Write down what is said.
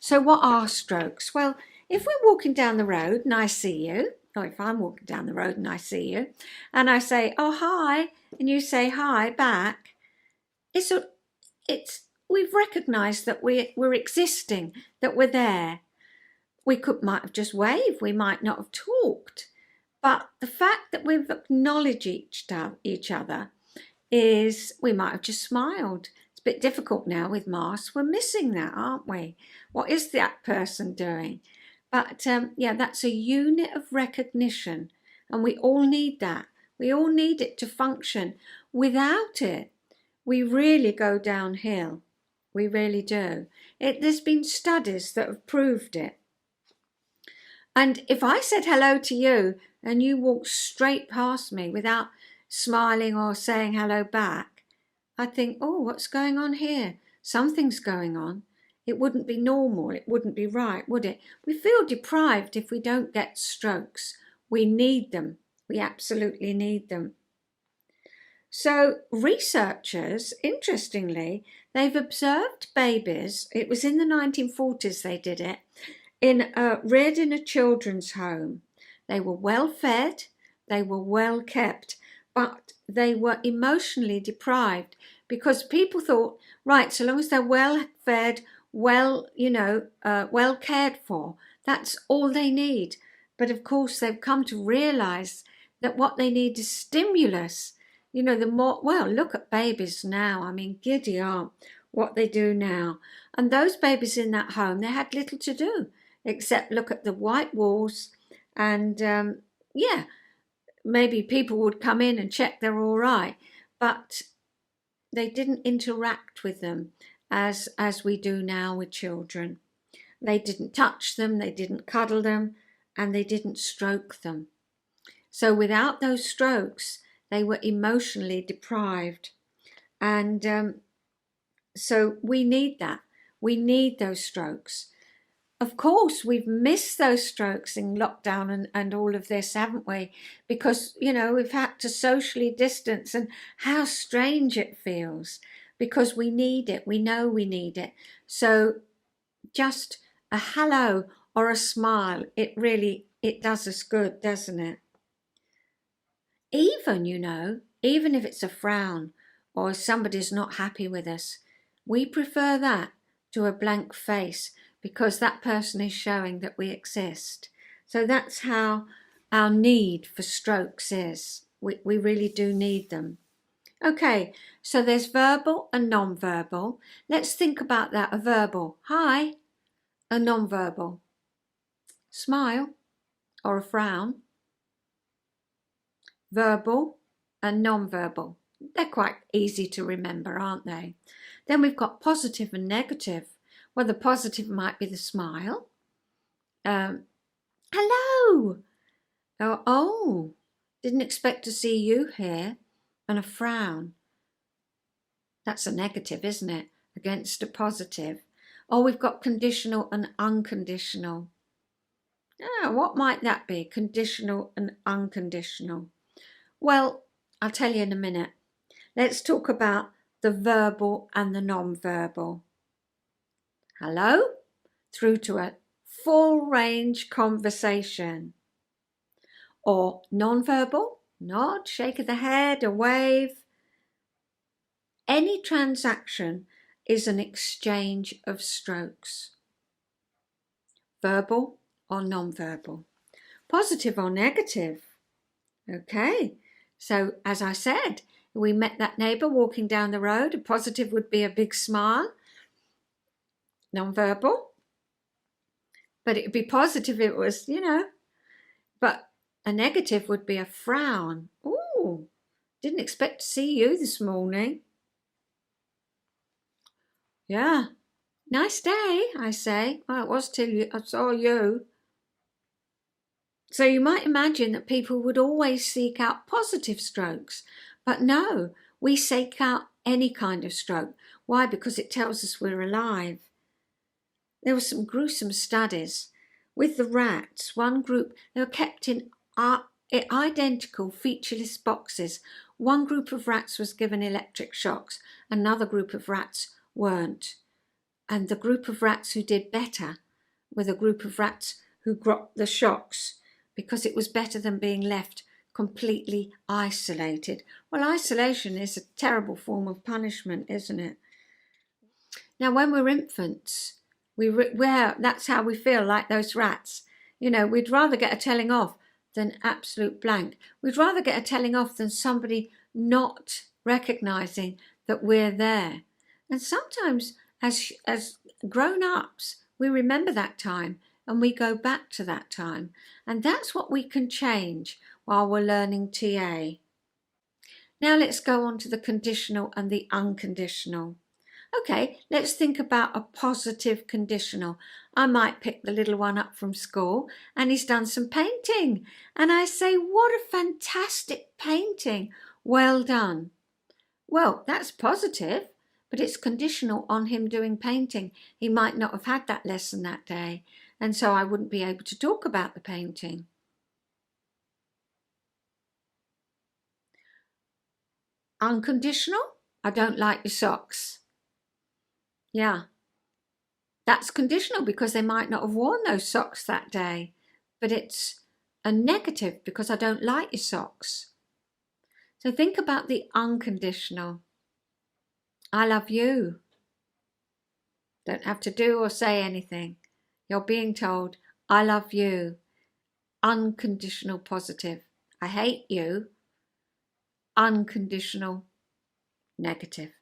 So what are strokes? Well, if we're walking down the road and I see you, or if I'm walking down the road and I see you, and I say, "Oh, hi," and you say hi back, it's we've recognised that we're existing, that we're there. We might have just waved, we might not have talked, but the fact that we've acknowledged each other is we might have just smiled. It's a bit difficult now with masks. We're missing that, aren't we? What is that person doing? But yeah, that's a unit of recognition, and we all need that. We all need it to function. Without it, we really go downhill. We really do. There's been studies that have proved it. And if I said hello to you and you walked straight past me without smiling or saying hello back, I'd think, oh, what's going on here? Something's going on. It wouldn't be normal. It wouldn't be right, would it? We feel deprived if we don't get strokes. We need them. We absolutely need them. So researchers, interestingly, they've observed babies. It was in the 1940s they did it, reared in a children's home. They were well fed, they were well kept, but they were emotionally deprived because people thought, right, so long as they're well fed, well cared for, that's all they need. But of course, they've come to realize that what they need is stimulus. Look at babies now. I mean, giddy aunt, what they do now. And those babies in that home, they had little to do except look at the white walls and maybe people would come in and check they're all right, but they didn't interact with them as we do now with children. They didn't touch them, they didn't cuddle them, and they didn't stroke them. So without those strokes, they were emotionally deprived. And so we need that. We need those strokes. Of course, we've missed those strokes in lockdown and all of this, haven't we? Because, we've had to socially distance, and how strange it feels because we need it. We know we need it. So just a hello or a smile, it does us good, doesn't it? Even if it's a frown or somebody's not happy with us, we prefer that to a blank face, because that person is showing that we exist. So that's how our need for strokes is. We really do need them. Okay, so there's verbal and non-verbal. Let's think about that. A verbal, hi. A non-verbal, smile or a frown. Verbal and non-verbal. They're quite easy to remember, aren't they? Then we've got positive and negative. Well, the positive might be the smile. Hello. Oh, didn't expect to see you here. And a frown. That's a negative, isn't it? Against a positive. Oh, we've got conditional and unconditional. What might that be? Conditional and unconditional. Well, I'll tell you in a minute. Let's talk about the verbal and the non-verbal. Hello, through to a full range conversation. Or non-verbal, nod, shake of the head, a wave. Any transaction is an exchange of strokes. Verbal or non-verbal. Positive or negative. Okay, so as I said, we met that neighbour walking down the road. A positive would be a big smile. Non-verbal. But it would be positive if it was, But a negative would be a frown. Oh, didn't expect to see you this morning. Yeah, nice day, I say. Well, it was till I saw you. So you might imagine that people would always seek out positive strokes. But no, we seek out any kind of stroke. Why? Because it tells us we're alive. There were some gruesome studies with the rats. One group, they were kept in identical featureless boxes. One group of rats was given electric shocks. Another group of rats weren't. And the group of rats who did better were the group of rats who got the shocks, because it was better than being left completely isolated. Well, isolation is a terrible form of punishment, isn't it? Now, when we're infants, that's how we feel, like those rats. You know, we'd rather get a telling off than absolute blank. We'd rather get a telling off than somebody not recognising that we're there. And sometimes, as grown-ups, we remember that time and we go back to that time. And that's what we can change while we're learning TA. Now let's go on to the conditional and the unconditional. Okay, let's think about a positive conditional. I might pick the little one up from school and he's done some painting. And I say, what a fantastic painting. Well done. Well, that's positive, but it's conditional on him doing painting. He might not have had that lesson that day, and so I wouldn't be able to talk about the painting. Unconditional, I don't like your socks. Yeah, that's conditional because they might not have worn those socks that day, but it's a negative because I don't like your socks. So think about the unconditional. I love you. Don't have to do or say anything. You're being told, I love you. Unconditional positive. I hate you. Unconditional negative.